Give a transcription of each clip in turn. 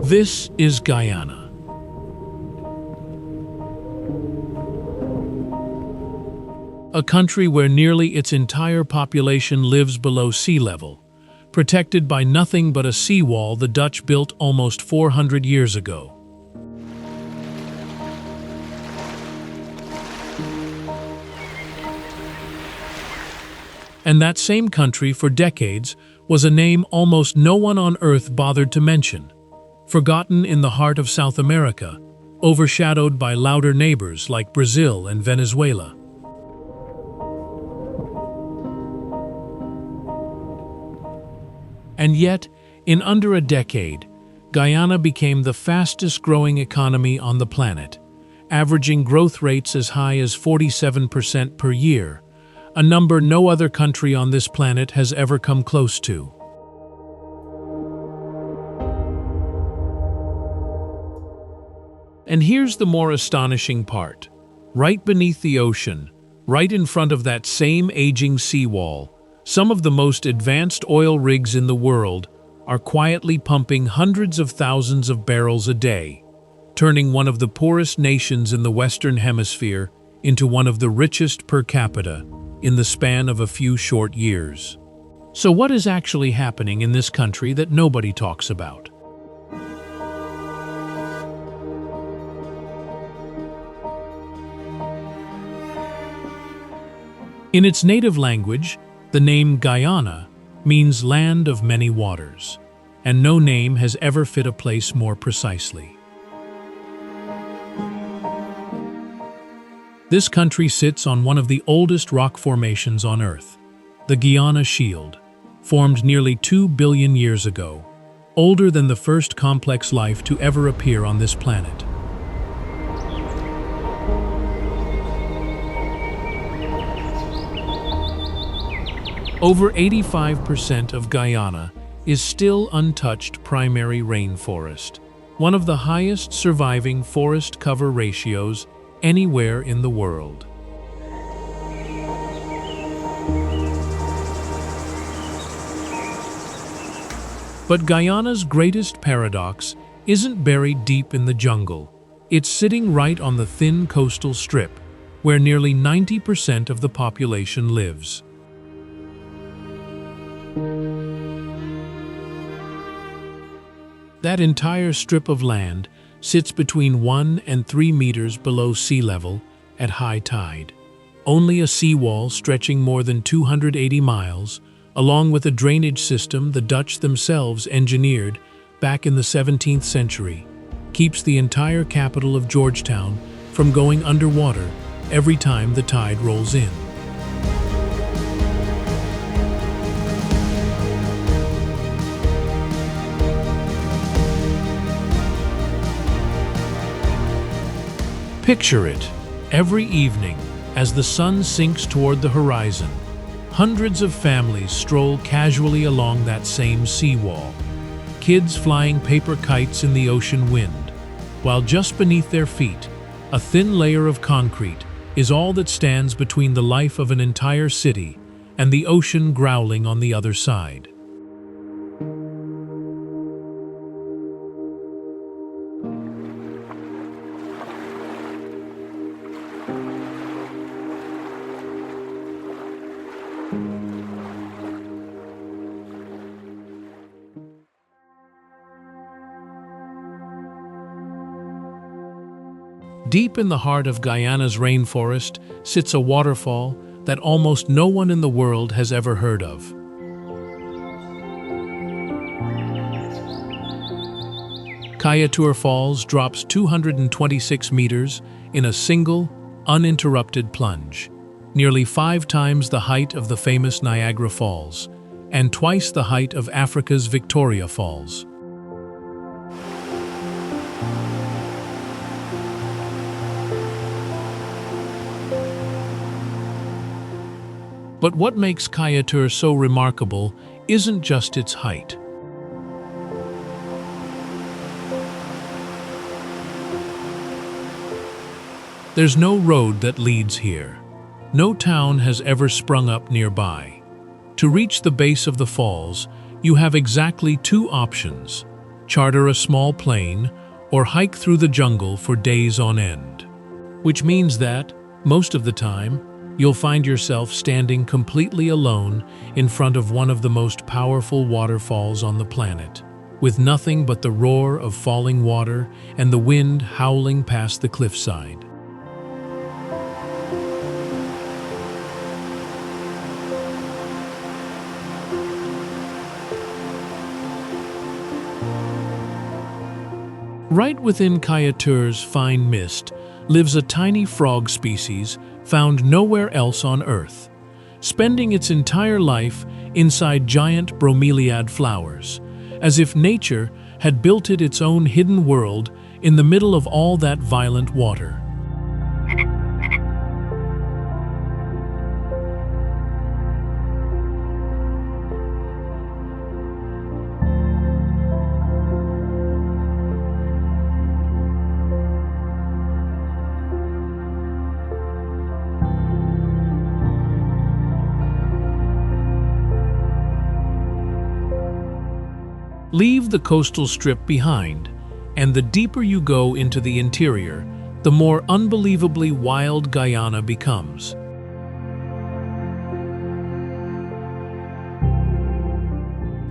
This is Guyana. A country where nearly its entire population lives below sea level, protected by nothing but a seawall the Dutch built almost 400 years ago. And that same country, for decades, was a name almost no one on Earth bothered to mention. Forgotten in the heart of South America, overshadowed by louder neighbors like Brazil and Venezuela. And yet, in under a decade, Guyana became the fastest-growing economy on the planet, averaging growth rates as high as 47% per year, a number no other country on this planet has ever come close to. And here's the more astonishing part. Right beneath the ocean, right in front of that same aging seawall, some of the most advanced oil rigs in the world are quietly pumping hundreds of thousands of barrels a day, turning one of the poorest nations in the Western Hemisphere into one of the richest per capita in the span of a few short years. So what is actually happening in this country that nobody talks about? In its native language, the name Guyana means land of many waters, and no name has ever fit a place more precisely. This country sits on one of the oldest rock formations on Earth, the Guyana Shield, formed nearly 2 billion years ago, older than the first complex life to ever appear on this planet. Over 85% of Guyana is still untouched primary rainforest, one of the highest surviving forest cover ratios anywhere in the world. But Guyana's greatest paradox isn't buried deep in the jungle. It's sitting right on the thin coastal strip, where nearly 90% of the population lives. That entire strip of land sits between 1 and 3 meters below sea level at high tide. Only a seawall stretching more than 280 miles, along with a drainage system the Dutch themselves engineered back in the 17th century, keeps the entire capital of Georgetown from going underwater every time the tide rolls in. Picture it, every evening, as the sun sinks toward the horizon, hundreds of families stroll casually along that same seawall, kids flying paper kites in the ocean wind, while just beneath their feet, a thin layer of concrete is all that stands between the life of an entire city and the ocean growling on the other side. Deep in the heart of Guyana's rainforest sits a waterfall that almost no one in the world has ever heard of. Kayatour Falls drops 226 meters in a single, uninterrupted plunge, nearly 5 times the height of the famous Niagara Falls, and twice the height of Africa's Victoria Falls. But what makes Kayatour so remarkable isn't just its height. There's no road that leads here. No town has ever sprung up nearby. To reach the base of the falls, you have exactly two options: charter a small plane or hike through the jungle for days on end. Which means that, most of the time, you'll find yourself standing completely alone in front of one of the most powerful waterfalls on the planet, with nothing but the roar of falling water and the wind howling past the cliffside. Right within Kayatur's fine mist lives a tiny frog species found nowhere else on Earth, spending its entire life inside giant bromeliad flowers, as if nature had built it its own hidden world in the middle of all that violent water. Leave the coastal strip behind, and the deeper you go into the interior, the more unbelievably wild Guyana becomes.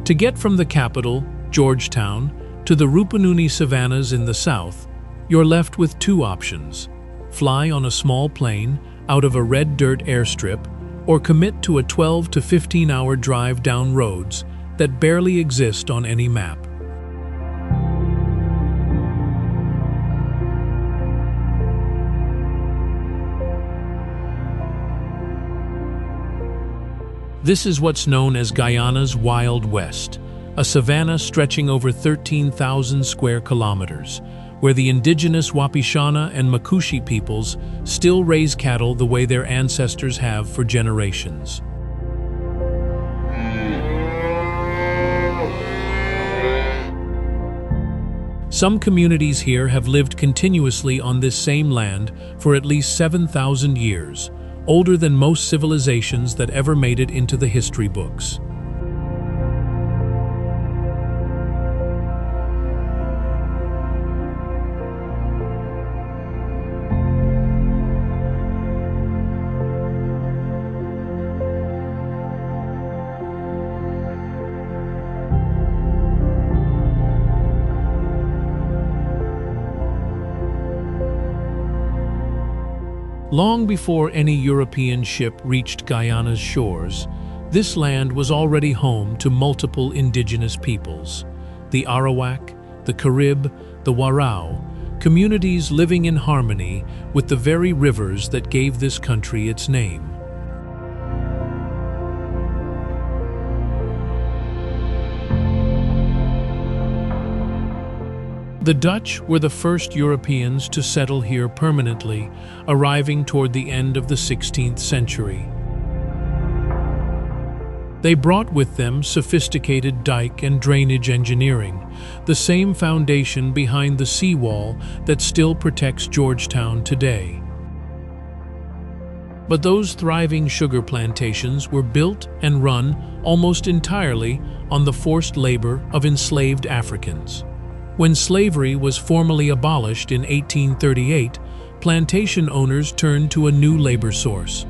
To get from the capital, Georgetown, to the Rupununi savannas in the south, you're left with two options: fly on a small plane out of a red dirt airstrip, or commit to a 12 to 15-hour drive down roads that barely exist on any map. This is what's known as Guyana's Wild West, a savanna stretching over 13,000 square kilometers, where the indigenous Wapishana and Makushi peoples still raise cattle the way their ancestors have for generations. Some communities here have lived continuously on this same land for at least 7,000 years, older than most civilizations that ever made it into the history books. Long before any European ship reached Guyana's shores, this land was already home to multiple indigenous peoples: the Arawak, the Carib, the Warao, communities living in harmony with the very rivers that gave this country its name. The Dutch were the first Europeans to settle here permanently, arriving toward the end of the 16th century. They brought with them sophisticated dike and drainage engineering, the same foundation behind the seawall that still protects Georgetown today. But those thriving sugar plantations were built and run almost entirely on the forced labor of enslaved Africans. When slavery was formally abolished in 1838, plantation owners turned to a new labor source: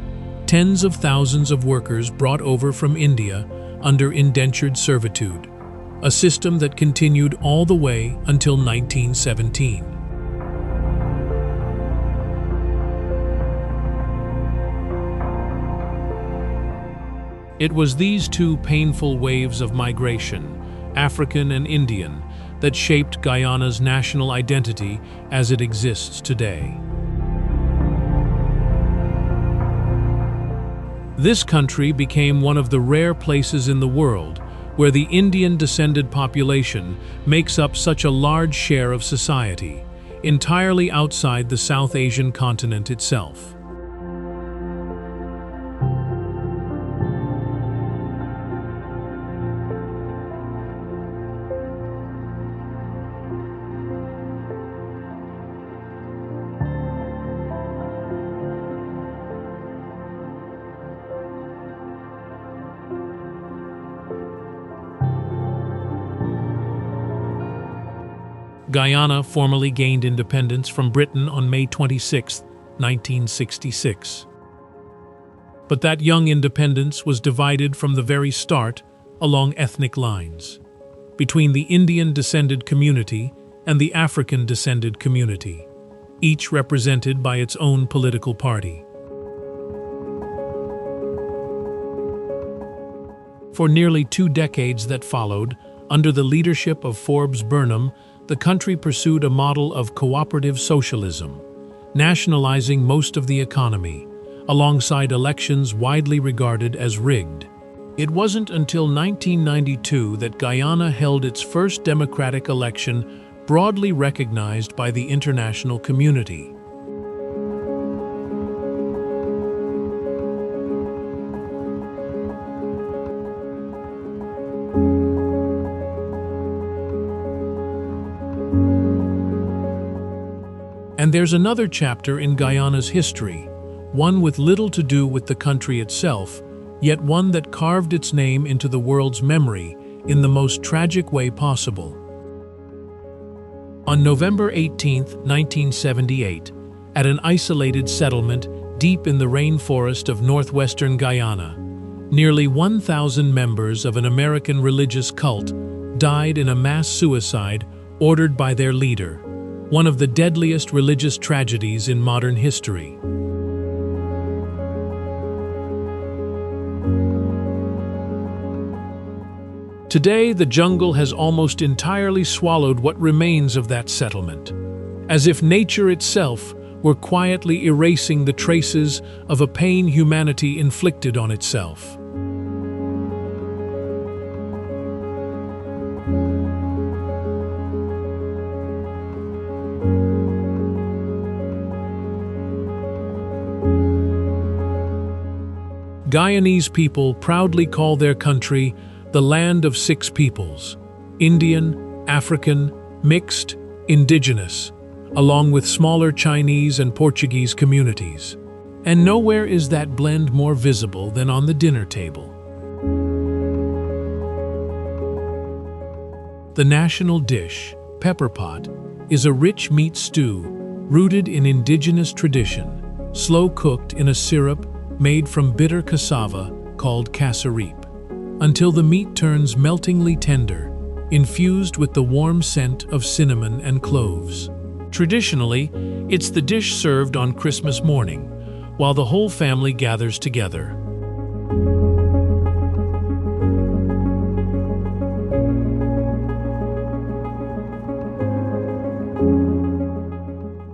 tens of thousands of workers brought over from India under indentured servitude, a system that continued all the way until 1917. It was these two painful waves of migration, African and Indian, that shaped Guyana's national identity as it exists today. This country became one of the rare places in the world where the Indian-descended population makes up such a large share of society, entirely outside the South Asian continent itself. Guyana formally gained independence from Britain on May 26, 1966. But that young independence was divided from the very start along ethnic lines, between the Indian-descended community and the African-descended community, each represented by its own political party. For nearly 2 decades that followed, under the leadership of Forbes Burnham, the country pursued a model of cooperative socialism, nationalizing most of the economy, alongside elections widely regarded as rigged. It wasn't until 1992 that Guyana held its first democratic election broadly recognized by the international community. And there's another chapter in Guyana's history, one with little to do with the country itself, yet one that carved its name into the world's memory in the most tragic way possible. On November 18, 1978, at an isolated settlement deep in the rainforest of northwestern Guyana, nearly 1,000 members of an American religious cult died in a mass suicide ordered by their leader, one of the deadliest religious tragedies in modern history. Today, the jungle has almost entirely swallowed what remains of that settlement, as if nature itself were quietly erasing the traces of a pain humanity inflicted on itself. Guyanese people proudly call their country the land of 6 peoples: Indian, African, mixed, indigenous, along with smaller Chinese and Portuguese communities. And nowhere is that blend more visible than on the dinner table. The national dish, pepper pot, is a rich meat stew rooted in indigenous tradition, slow-cooked in a syrup made from bitter cassava called cassaripe, until the meat turns meltingly tender, infused with the warm scent of cinnamon and cloves. Traditionally, it's the dish served on Christmas morning, while the whole family gathers together.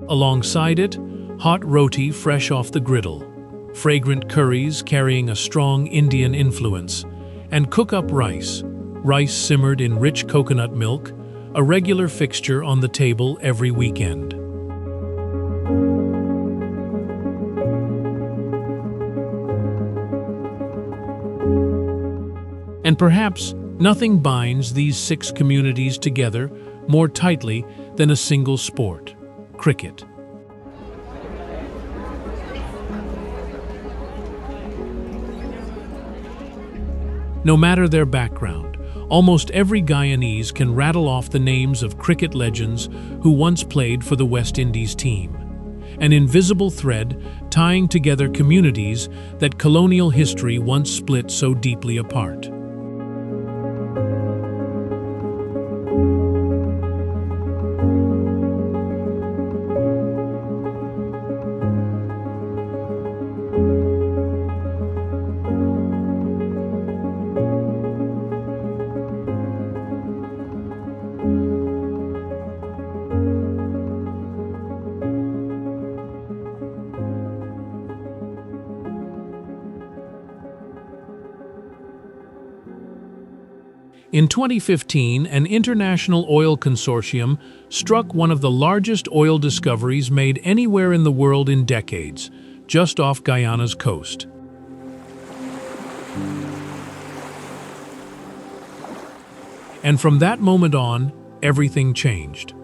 Alongside it, hot roti fresh off the griddle, fragrant curries carrying a strong Indian influence, and cook-up rice simmered in rich coconut milk, a regular fixture on the table every weekend. And perhaps nothing binds these 6 communities together more tightly than a single sport: cricket. No matter their background, almost every Guyanese can rattle off the names of cricket legends who once played for the West Indies team, an invisible thread tying together communities that colonial history once split so deeply apart. In 2015, an international oil consortium struck one of the largest oil discoveries made anywhere in the world in decades, just off Guyana's coast. And from that moment on, everything changed.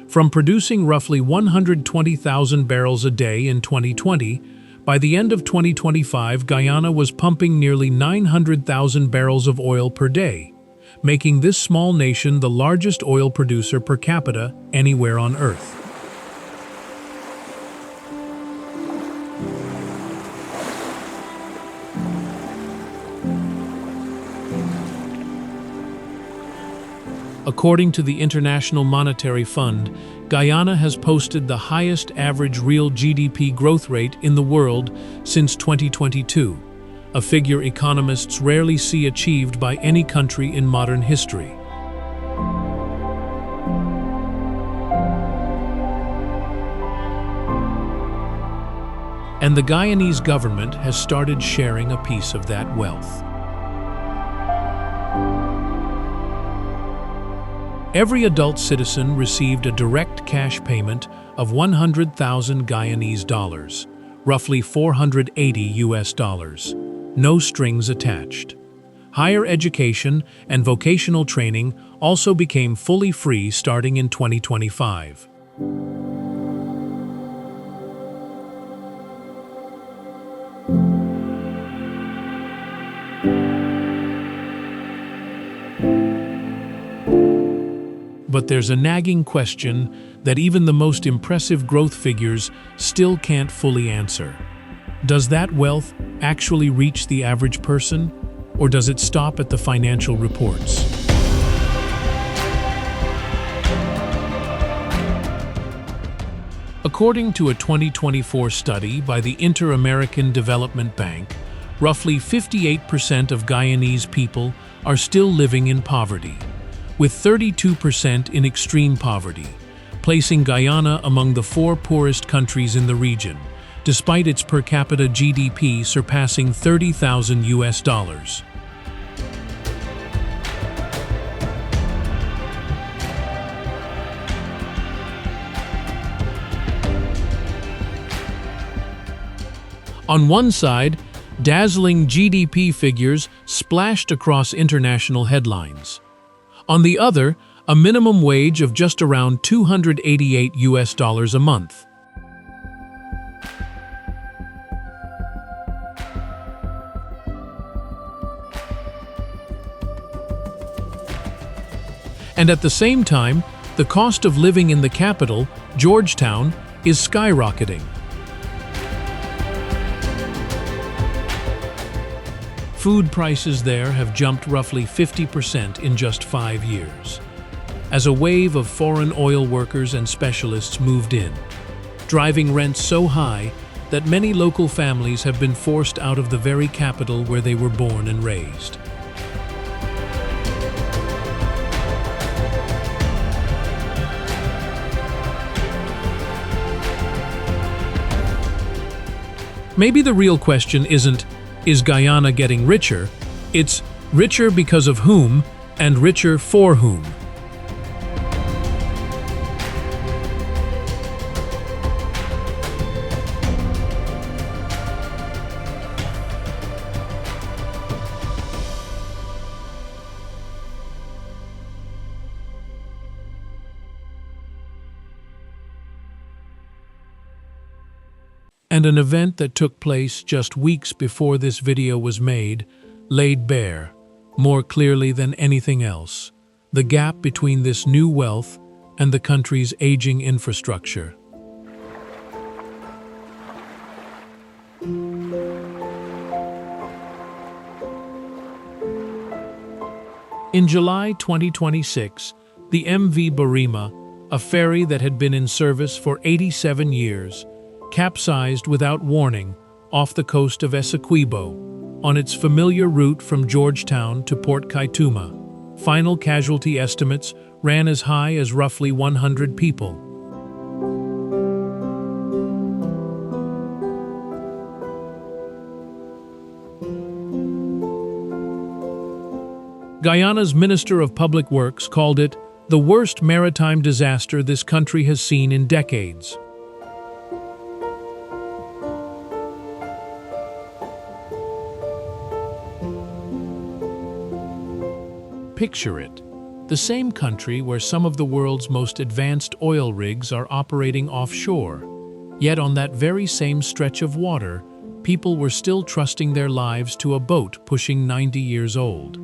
From producing roughly 120,000 barrels a day in 2020, By the end of 2025, Guyana was pumping nearly 900,000 barrels of oil per day, making this small nation the largest oil producer per capita anywhere on Earth. According to the International Monetary Fund, Guyana has posted the highest average real GDP growth rate in the world since 2022, a figure economists rarely see achieved by any country in modern history. And the Guyanese government has started sharing a piece of that wealth. Every adult citizen received a direct cash payment of 100,000 Guyanese dollars, roughly $480. No strings attached. Higher education and vocational training also became fully free starting in 2025. But there's a nagging question that even the most impressive growth figures still can't fully answer. Does that wealth actually reach the average person, or does it stop at the financial reports? According to a 2024 study by the Inter-American Development Bank, roughly 58% of Guyanese people are still living in poverty, with 32% in extreme poverty, placing Guyana among the 4 poorest countries in the region, despite its per capita GDP surpassing $30,000. On one side, dazzling GDP figures splashed across international headlines. On the other, a minimum wage of just around $288 a month. And at the same time, the cost of living in the capital, Georgetown, is skyrocketing. Food prices there have jumped roughly 50% in just 5 years, as a wave of foreign oil workers and specialists moved in, driving rents so high that many local families have been forced out of the very capital where they were born and raised. Maybe the real question isn't, is Guyana getting richer? It's richer because of whom and richer for whom. And an event that took place just weeks before this video was made laid bare, more clearly than anything else, the gap between this new wealth and the country's aging infrastructure. In July 2026, the MV Barima, a ferry that had been in service for 87 years, capsized without warning off the coast of Essequibo, on its familiar route from Georgetown to Port Kaituma. Final casualty estimates ran as high as roughly 100 people. Guyana's Minister of Public Works called it the worst maritime disaster this country has seen in decades. Picture it, the same country where some of the world's most advanced oil rigs are operating offshore. Yet on that very same stretch of water, people were still trusting their lives to a boat pushing 90 years old.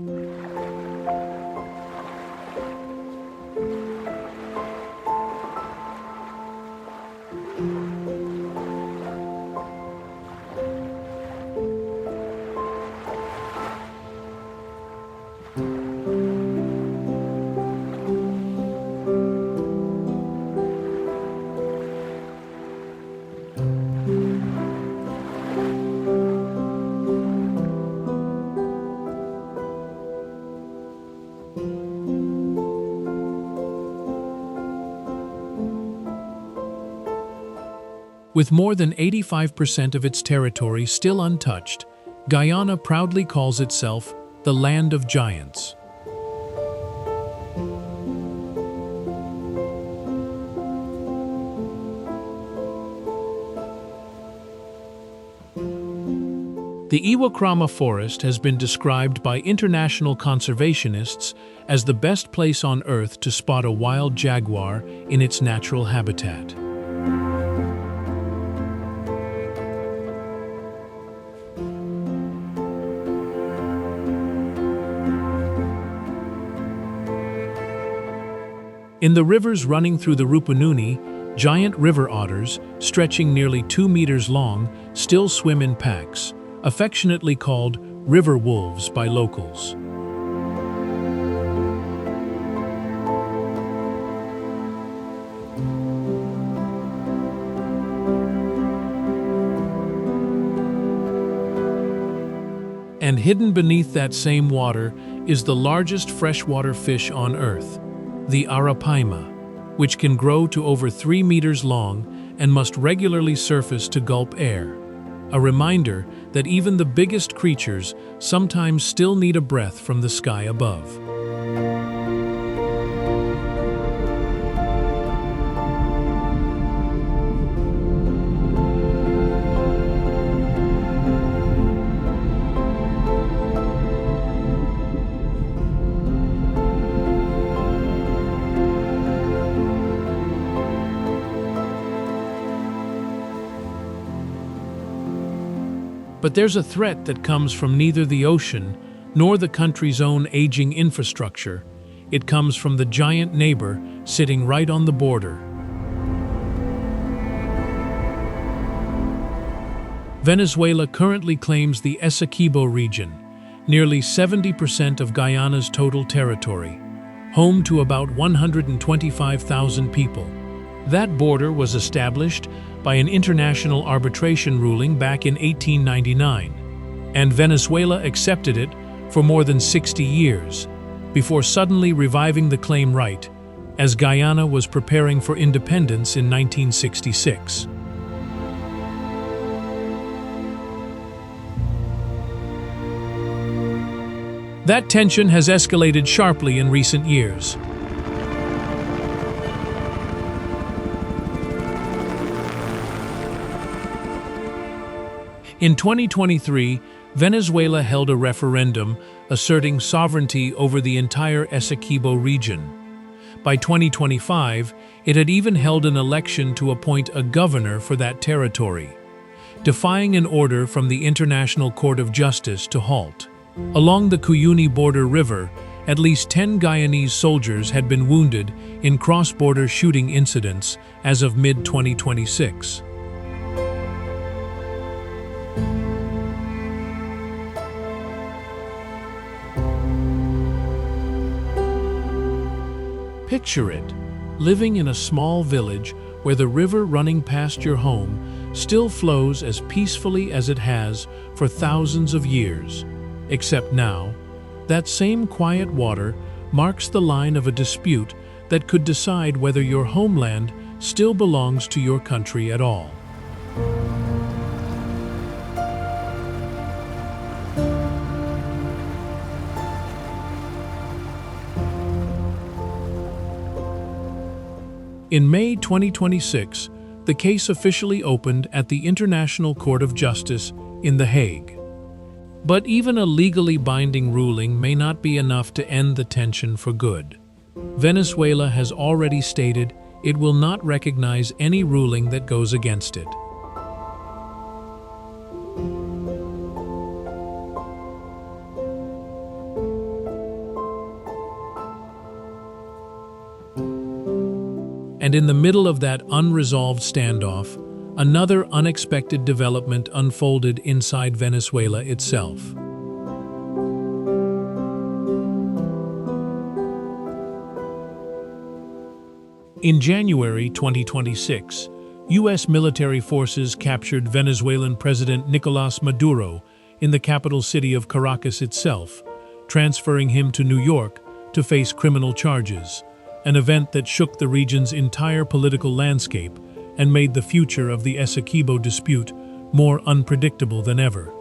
With more than 85% of its territory still untouched, Guyana proudly calls itself the Land of Giants. The Iwakrama Forest has been described by international conservationists as the best place on Earth to spot a wild jaguar in its natural habitat. In the rivers running through the Rupununi, giant river otters, stretching nearly 2 meters long, still swim in packs, affectionately called river wolves by locals. And hidden beneath that same water is the largest freshwater fish on Earth, the arapaima, which can grow to over 3 meters long and must regularly surface to gulp air. A reminder that even the biggest creatures sometimes still need a breath from the sky above. But there's a threat that comes from neither the ocean nor the country's own aging infrastructure. It comes from the giant neighbor sitting right on the border. Venezuela currently claims the Essequibo region, nearly 70% of Guyana's total territory, home to about 125,000 people. That border was established by an international arbitration ruling back in 1899, and Venezuela accepted it for more than 60 years, before suddenly reviving the claim right, as Guyana was preparing for independence in 1966. That tension has escalated sharply in recent years. In 2023, Venezuela held a referendum asserting sovereignty over the entire Essequibo region. By 2025, it had even held an election to appoint a governor for that territory, defying an order from the International Court of Justice to halt. Along the Cuyuni border river, at least 10 Guyanese soldiers had been wounded in cross-border shooting incidents as of mid-2026. Picture it, living in a small village where the river running past your home still flows as peacefully as it has for thousands of years. Except now, that same quiet water marks the line of a dispute that could decide whether your homeland still belongs to your country at all. In May 2026, the case officially opened at the International Court of Justice in The Hague. But even a legally binding ruling may not be enough to end the tension for good. Venezuela has already stated it will not recognize any ruling that goes against it. And in the middle of that unresolved standoff, another unexpected development unfolded inside Venezuela itself. In January 2026, U.S. military forces captured Venezuelan President Nicolás Maduro in the capital city of Caracas itself, transferring him to New York to face criminal charges, an event that shook the region's entire political landscape and made the future of the Essequibo dispute more unpredictable than ever.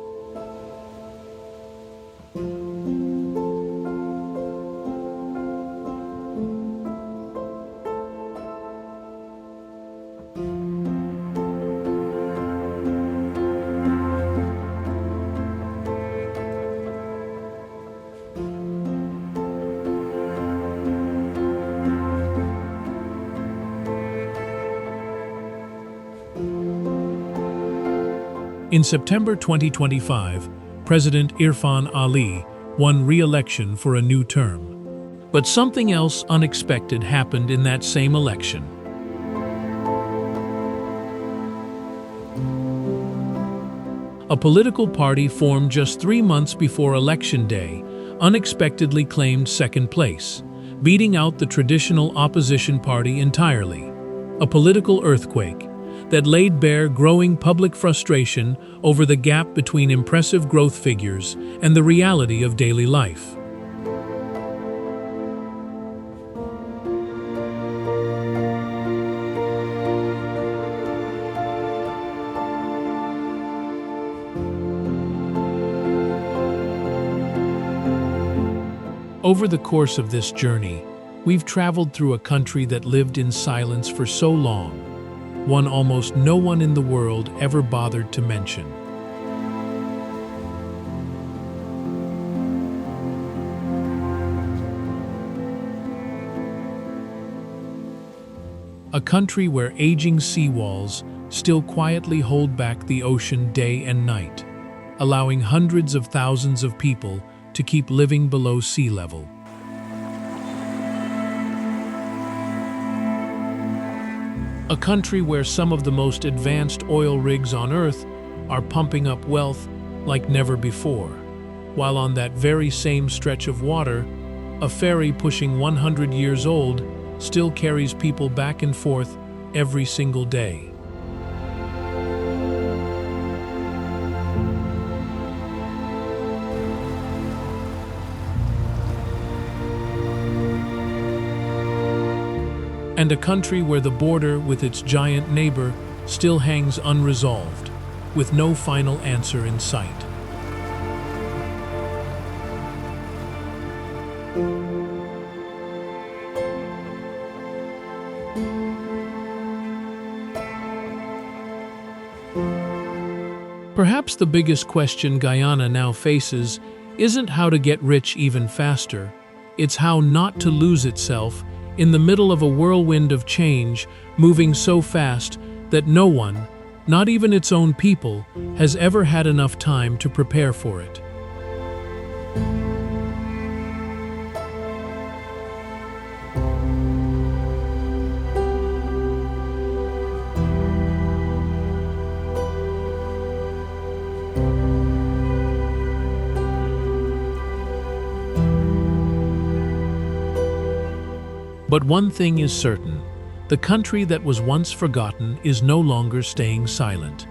In September 2025, President Irfan Ali won re-election for a new term. But something else unexpected happened in that same election. A political party formed just 3 months before Election Day unexpectedly claimed second place, beating out the traditional opposition party entirely. A political earthquake that laid bare growing public frustration over the gap between impressive growth figures and the reality of daily life. Over the course of this journey, we've traveled through a country that lived in silence for so long, one almost no one in the world ever bothered to mention. A country where aging seawalls still quietly hold back the ocean day and night, allowing hundreds of thousands of people to keep living below sea level. A country where some of the most advanced oil rigs on Earth are pumping up wealth like never before, while on that very same stretch of water, a ferry pushing 100 years old still carries people back and forth every single day. And a country where the border with its giant neighbor still hangs unresolved, with no final answer in sight. Perhaps the biggest question Guyana now faces isn't how to get rich even faster, it's how not to lose itself in the middle of a whirlwind of change moving so fast that no one, not even its own people, has ever had enough time to prepare for it. But one thing is certain, the country that was once forgotten is no longer staying silent.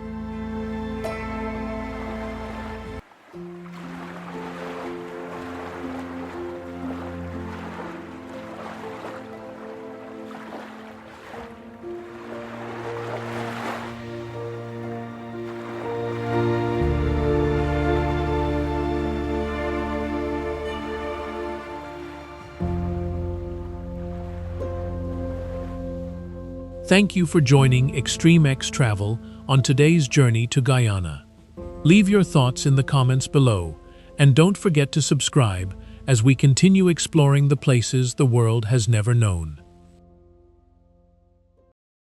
Thank you for joining ExtremeX Travel on today's journey to Guyana. Leave your thoughts in the comments below, and don't forget to subscribe as we continue exploring the places the world has never known.